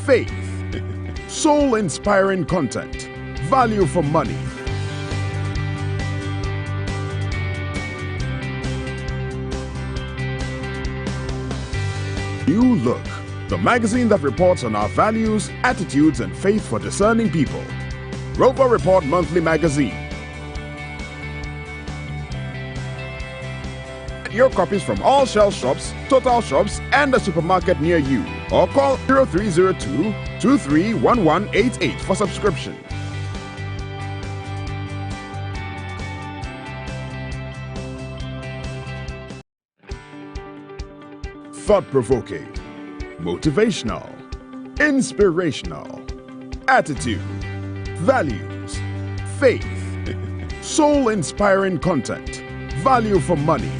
faith, soul-inspiring content, value for money. New Look, the magazine that reports on our values, attitudes, and faith for discerning people. Rover Report Monthly Magazine. Get your copies from all Shell shops, Total shops, and a supermarket near you. Or call 0302-231188 for subscription. Thought-provoking, motivational, inspirational, attitude, values, faith, soul-inspiring content, value for money.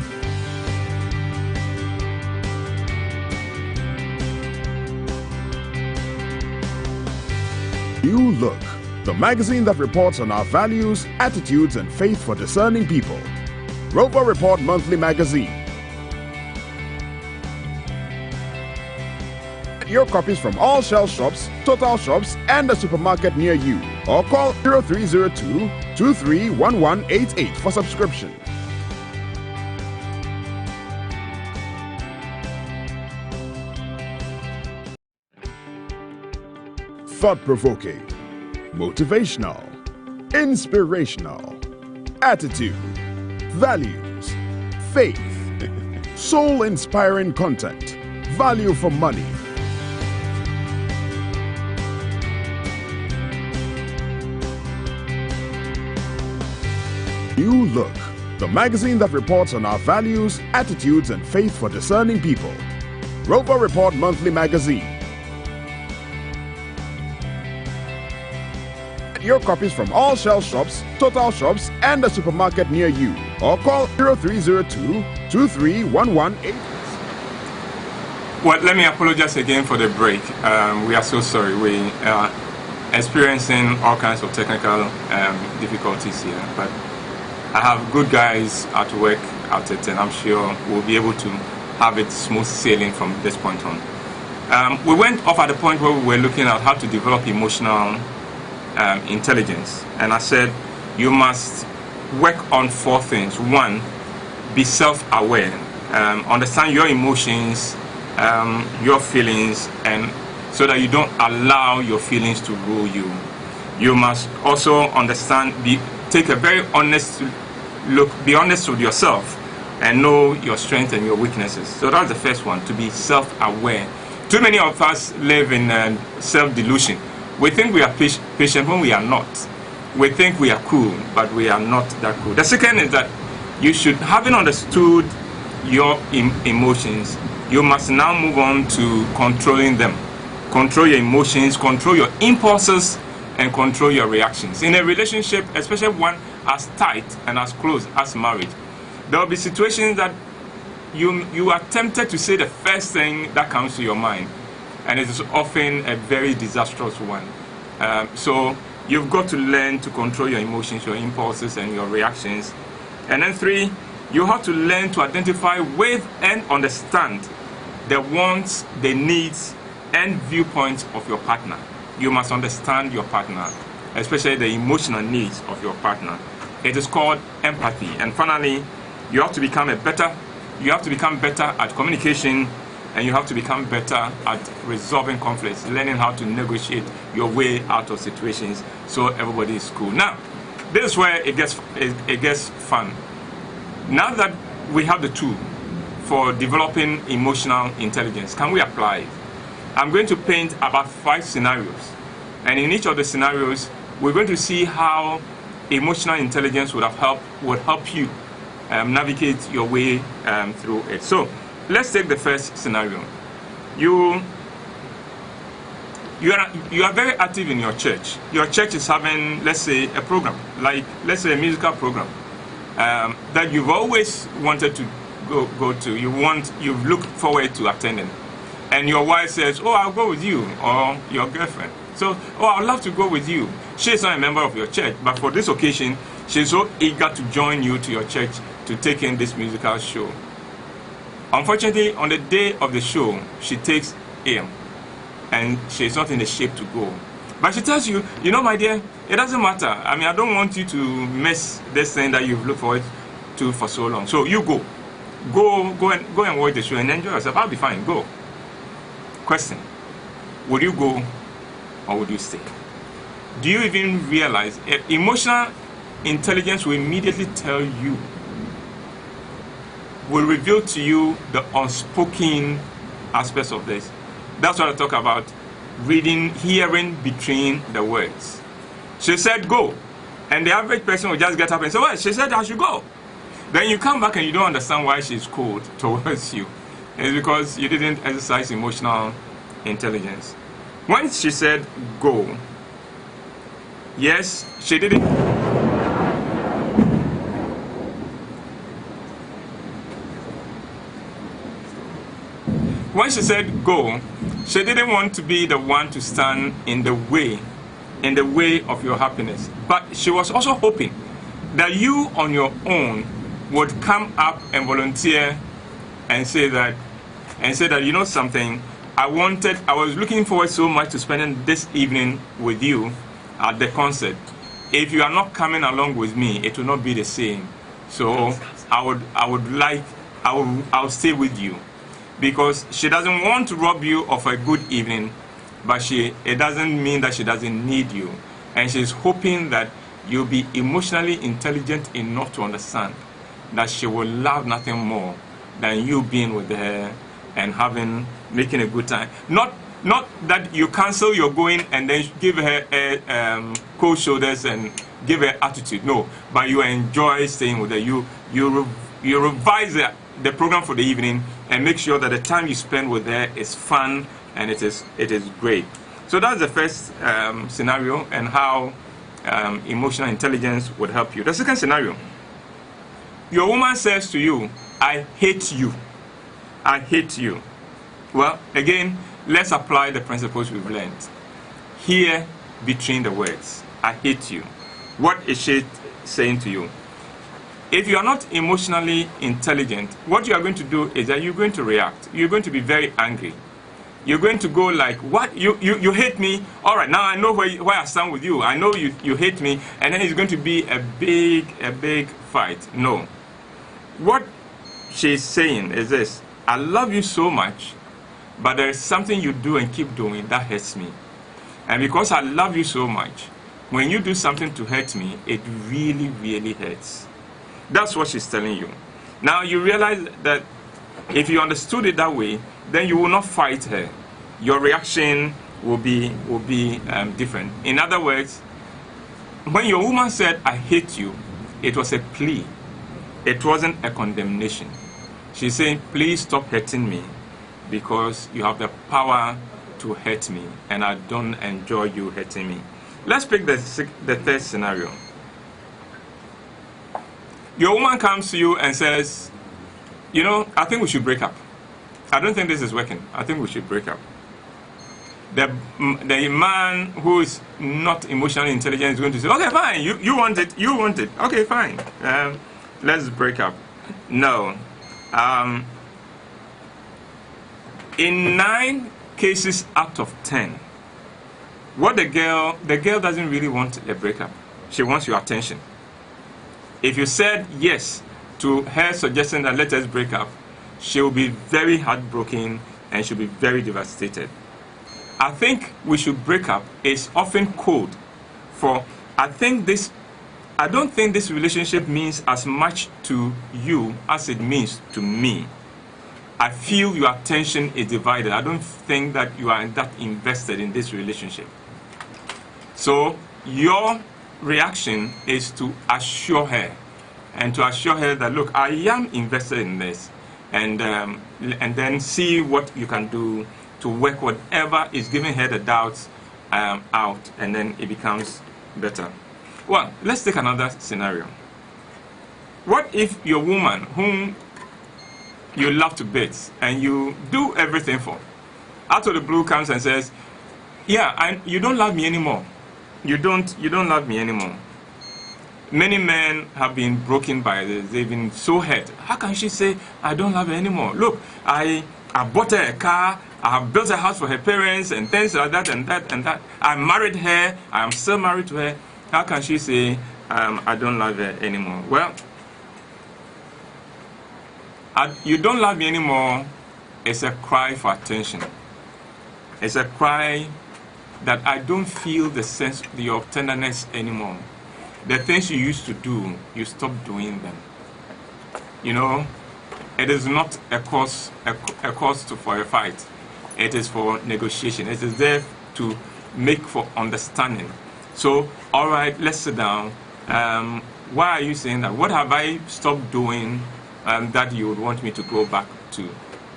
New Look, the magazine that reports on our values, attitudes, and faith for discerning people. Rover Report Monthly Magazine. Get your copies from all Shell shops, Total shops, and a supermarket near you. Or call 0302-231188 for subscription. Thought-provoking, motivational, inspirational, attitude, values, faith, soul-inspiring content, value for money. New Look, the magazine that reports on our values, attitudes, and faith for discerning people. Rover Report Monthly Magazine. Get your copies from all Shell shops, Total shops, and a supermarket near you. Or call 0302-231188. Well, let me apologize again for the break. We are so sorry. We are experiencing all kinds of technical difficulties here, but I have good guys at work at it, and I'm sure we'll be able to have it smooth sailing from this point on. We went off at the point where we were looking at how to develop emotional intelligence, and I said you must work on 4 things. 1, be self-aware, understand your emotions, your feelings, and so that you don't allow your feelings to rule you. You must also understand, take a very honest look, be honest with yourself, and know your strengths and your weaknesses. So that's the first one, to be self-aware. Too many of us live in self-delusion. We think we are patient when we are not. We think we are cool, but we are not that cool. The second is that you should, having understood your emotions, you must now move on to controlling them. Control your emotions, control your impulses, and control your reactions. In a relationship, especially one as tight and as close as marriage, there will be situations that you are tempted to say the first thing that comes to your mind, and it is often a very disastrous one. So you've got to learn to control your emotions, your impulses, and your reactions. And then 3, you have to learn to identify with and understand the wants, the needs, and viewpoints of your partner. You must understand your partner, especially the emotional needs of your partner. It is called empathy. And finally, you have to become better at communication, and you have to become better at resolving conflicts, learning how to negotiate your way out of situations so everybody is cool. Now, this is where it gets fun. Now that we have the tool for developing emotional intelligence, can we apply it? I'm going to paint about 5 scenarios, and in each of the scenarios, we're going to see how emotional intelligence would help you navigate your way through it. So, let's take the first scenario. You are very active in your church. Your church is having, let's say, a program, like let's say a musical program that you've always wanted to go to. You've looked forward to attending. And your wife says, "Oh, I'll go with you," or your girlfriend. So, "Oh, I'd love to go with you." She's not a member of your church, but for this occasion, she's so eager to join you to your church to take in this musical show. Unfortunately, on the day of the show, she takes ill, and she's not in the shape to go. But she tells you, you know, my dear, it doesn't matter. I mean, I don't want you to miss this thing that you've looked forward to for so long. So you go. Go and watch the show and enjoy yourself. I'll be fine. Go. Question. Would you go or would you stay? Do you even realize emotional intelligence will immediately tell you, will reveal to you the unspoken aspects of this. That's what I talk about, reading, hearing between the words. She said go, and the average person will just get up and say, well, she said I should go. Then you come back and you don't understand why she's cold towards you. It's because you didn't exercise emotional intelligence. When she said go, yes, she didn't. When she said go, she didn't want to be the one to stand in the way of your happiness. But she was also hoping that you on your own would come up and volunteer and say that, you know something, I was looking forward so much to spending this evening with you at the concert. If you are not coming along with me, it will not be the same. So I'll stay with you. Because she doesn't want to rob you of a good evening, but it doesn't mean that she doesn't need you. And she's hoping that you'll be emotionally intelligent enough to understand that she will love nothing more than you being with her and making a good time. Not that you cancel your going and then give her cold shoulders and give her attitude. No, but you enjoy staying with her. You revise the program for the evening and make sure that the time you spend with her is fun and it is great. So that's the first scenario, and how emotional intelligence would help you. The second scenario, your woman says to you, I hate you. I hate you. Well, again, let's apply the principles we've learned. Hear between the words. I hate you. What is she saying to you? If you are not emotionally intelligent, what you are going to do is that you're going to react. You're going to be very angry. You're going to go like, what? You hate me? All right, now I know where I stand with you. I know you hate me. And then it's going to be a big fight. No. What she's saying is this: I love you so much, but there is something you do and keep doing that hurts me. And because I love you so much, when you do something to hurt me, it really hurts. That's what she's telling you. Now you realize that if you understood it that way, then you will not fight her. Your reaction will be different. In other words, when your woman said, I hate you, it was a plea. It wasn't a condemnation. She's saying, please stop hurting me, because you have the power to hurt me, and I don't enjoy you hurting me. Let's pick the third scenario. Your woman comes to you and says, you know, I think we should break up. I don't think this is working. I think we should break up. The man who is not emotionally intelligent is going to say, okay, fine, you want it, okay, fine, let's break up. No. In 9 cases out of 10, what the girl doesn't really want a breakup. She wants your attention. If you said yes to her suggesting that let us break up, she will be very heartbroken and she'll be very devastated. I think we should break up is often code for I don't think this relationship means as much to you as it means to me. I feel your attention is divided. I don't think that you are that invested in this relationship. So your reaction is to assure her, and to assure her that, look, I am invested in this, and then see what you can do to work whatever is giving her the doubts out, and then it becomes better. Well, let's take another scenario. What if your woman, whom you love to bits and you do everything for, out of the blue comes and says, yeah, you don't love me anymore. You don't love me anymore. Many men have been broken by this. They've been so hurt. How can she say, I don't love her anymore? Look, I bought her a car, I have built a house for her parents and things like that and that and that. I married her. I am still married to her. How can she say, I don't love her anymore? Well, you don't love me anymore is a cry for attention. It's a cry that I don't feel the sense of tenderness anymore. The things you used to do, you stop doing them. You know, it is not a cause for a fight. It is for negotiation. It is there to make for understanding. So, all right, let's sit down. Why are you saying that? What have I stopped doing that you would want me to go back to?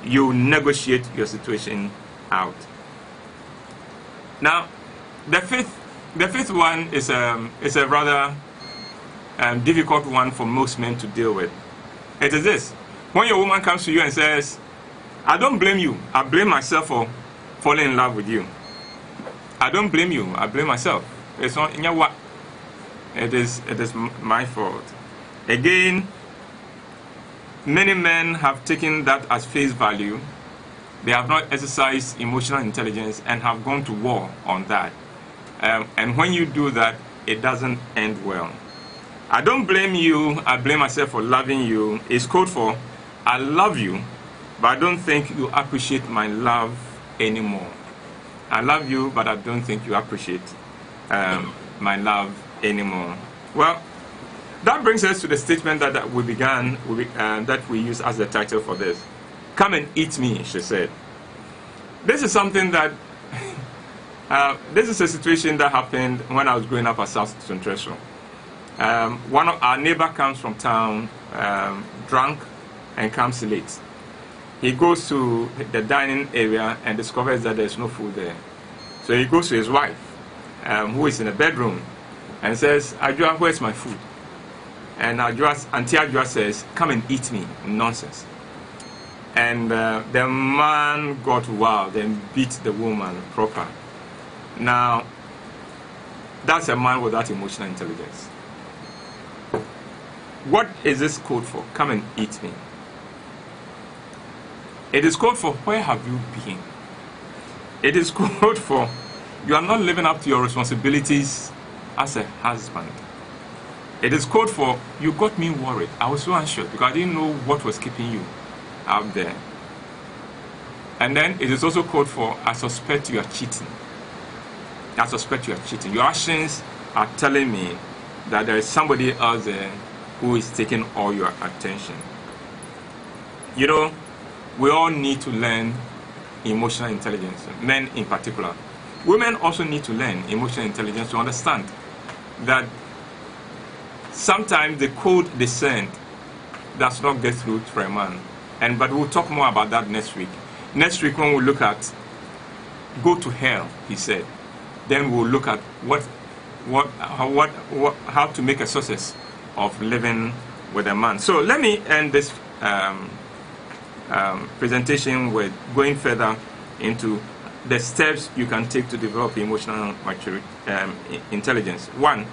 You negotiate your situation out. Now, the fifth one is a rather difficult one for most men to deal with. It is this: when your woman comes to you and says, "I don't blame you. I blame myself for falling in love with you. I don't blame you. I blame myself. It's not in your what. It is my fault." Again, many men have taken that as face value. They have not exercised emotional intelligence and have gone to war on that. And when you do that, it doesn't end well. I don't blame you, I blame myself for loving you. It's code for, I love you, but I don't think you appreciate my love anymore. I love you, but I don't think you appreciate my love anymore. Well, that brings us to the statement that we began, that we use as the title for this. Come and eat me, she said. This is something that, this is a situation that happened when I was growing up at South Central. One of our neighbor comes from town, drunk, and comes late. He goes to the dining area and discovers that there's no food there. So he goes to his wife, who is in the bedroom, and says, "Ajua, where's my food?" And Auntie Ajua says, "Come and eat me." Nonsense. And the man got wild and beat the woman proper. Now, that's a man without emotional intelligence. What is this code for? Come and eat me. It is code for, where have you been? It is code for, you are not living up to your responsibilities as a husband. It is code for, you got me worried. I was so anxious because I didn't know what was keeping you out there. And then it is also code for, I suspect you are cheating. I suspect you are cheating. Your actions are telling me that there is somebody else there who is taking all your attention. You know, we all need to learn emotional intelligence, men in particular. Women also need to learn emotional intelligence to understand that sometimes the code they send does not get through to a man. But we'll talk more about that next week. Next week when we look at go to hell, he said, then we'll look at how to make a success of living with a man. So let me end this presentation with going further into the steps you can take to develop emotional maturity, intelligence. 1,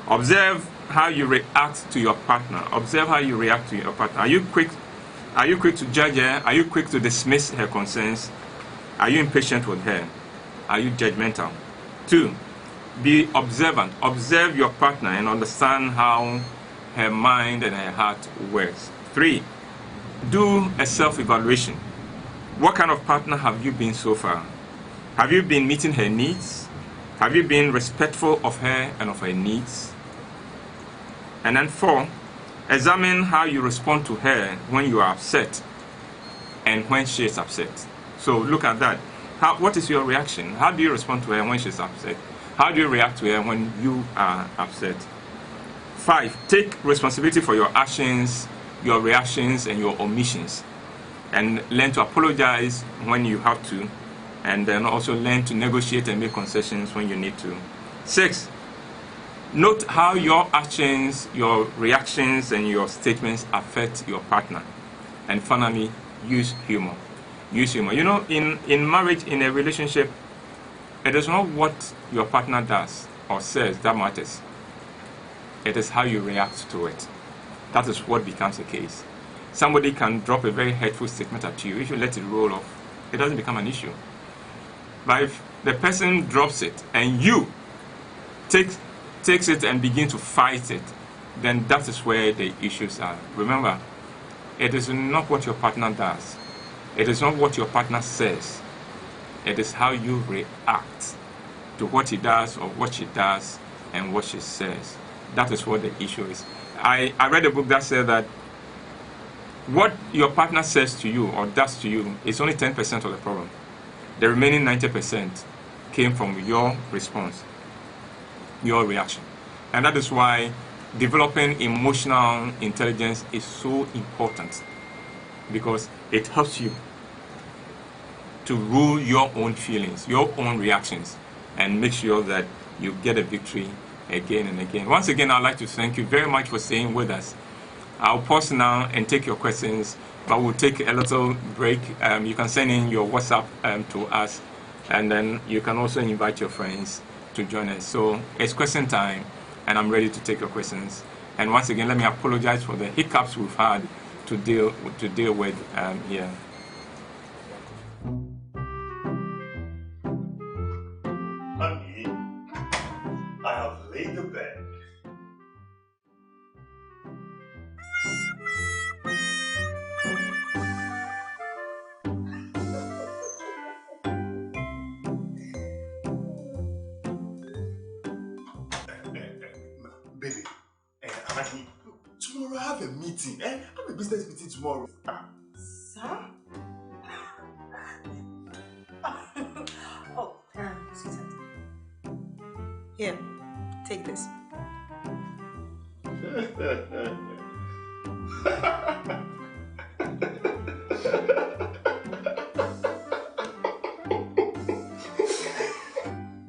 observe how you react to your partner. Observe how you react to your partner. Are you quick to judge her? Are you quick to dismiss her concerns? Are you impatient with her? Are you judgmental? 2, be observant. Observe your partner and understand how her mind and her heart works. 3, do a self-evaluation. What kind of partner have you been so far? Have you been meeting her needs? Have you been respectful of her and of her needs? And then 4, examine how you respond to her when you are upset and when she is upset. So look at that. What is your reaction? How do you respond to her when she's upset? How do you react to her when you are upset? 5, take responsibility for your actions, your reactions, and your omissions. And learn to apologize when you have to. And then also learn to negotiate and make concessions when you need to. 6, note how your actions, your reactions, and your statements affect your partner. And finally, use humor. Use humor. You know, in marriage, in a relationship, it is not what your partner does or says that matters. It is how you react to it. That is what becomes the case. Somebody can drop a very hurtful statement at you. If you let it roll off, it doesn't become an issue. But if the person drops it and you takes it and begin to fight it, then that is where the issues are. Remember, it is not what your partner does. It is not what your partner says. It is how you react to what he does or what she does and what she says. That is what the issue is. I read a book that said that what your partner says to you or does to you is only 10% of the problem. The remaining 90% came from your response, your reaction. And that is why developing emotional intelligence is so important, because it helps you to rule your own feelings, your own reactions, and make sure that you get a victory again and again. Once again, I'd like to thank you very much for staying with us. I'll pause now and take your questions, but we'll take a little break. You can send in your WhatsApp to us, and then you can also invite your friends to join us. So it's question time, and I'm ready to take your questions. And once again, let me apologize for the hiccups we've had to deal with here. Honey, I have laid the bed. Baby, honey, tomorrow I have a meeting. I have a business meeting tomorrow. Sir? Oh, sweetheart. Here, take this.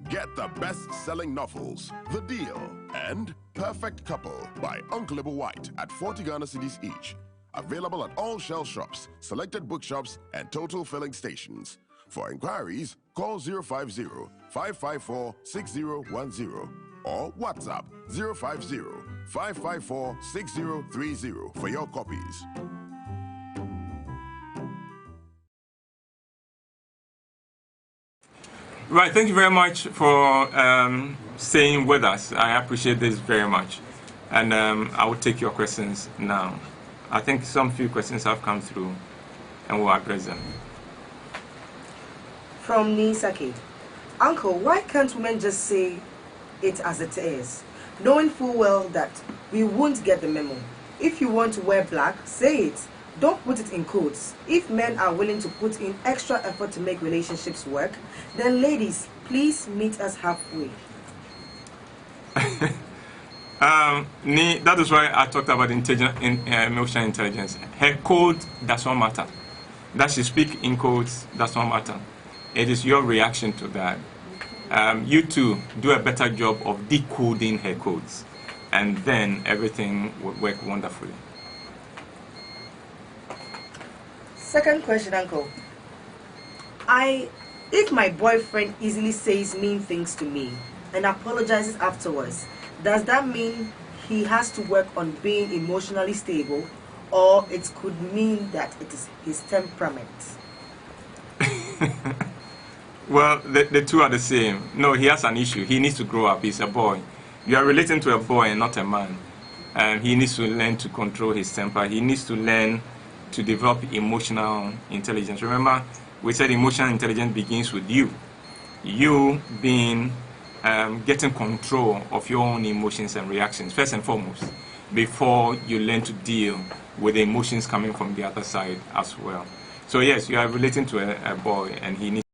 Get the best-selling novels, The Deal, and Perfect Couple by Uncle White at 40 Ghana cedis each. Available at all Shell shops, selected bookshops, and total filling stations. For inquiries, call 050-554-6010 or WhatsApp 050-554-6030 for your copies. Right, thank you very much for staying with us. I appreciate this very much. And I will take your questions now. I think some few questions have come through, and we'll address them. From Nisaki. Uncle, why can't women just say it as it is, knowing full well that we won't get the memo? If you want to wear black, say it. Don't put it in quotes. If men are willing to put in extra effort to make relationships work, then ladies, please meet us halfway. That is why I talked about emotional intelligence. Her code does not matter. That she speak in codes does not matter. It is your reaction to that. You too do a better job of decoding her codes, and then everything would work wonderfully. Second question, Uncle. If my boyfriend easily says mean things to me and apologizes afterwards, does that mean he has to work on being emotionally stable, or it could mean that it is his temperament? Well, the two are the same. No, he has an issue. He needs to grow up. He's a boy. You are relating to a boy and not a man. He needs to learn to control his temper. He needs to learn to develop emotional intelligence. Remember, we said emotional intelligence begins with you. You being getting control of your own emotions and reactions, first and foremost, before you learn to deal with the emotions coming from the other side as well. So yes, you are relating to a boy, and he needs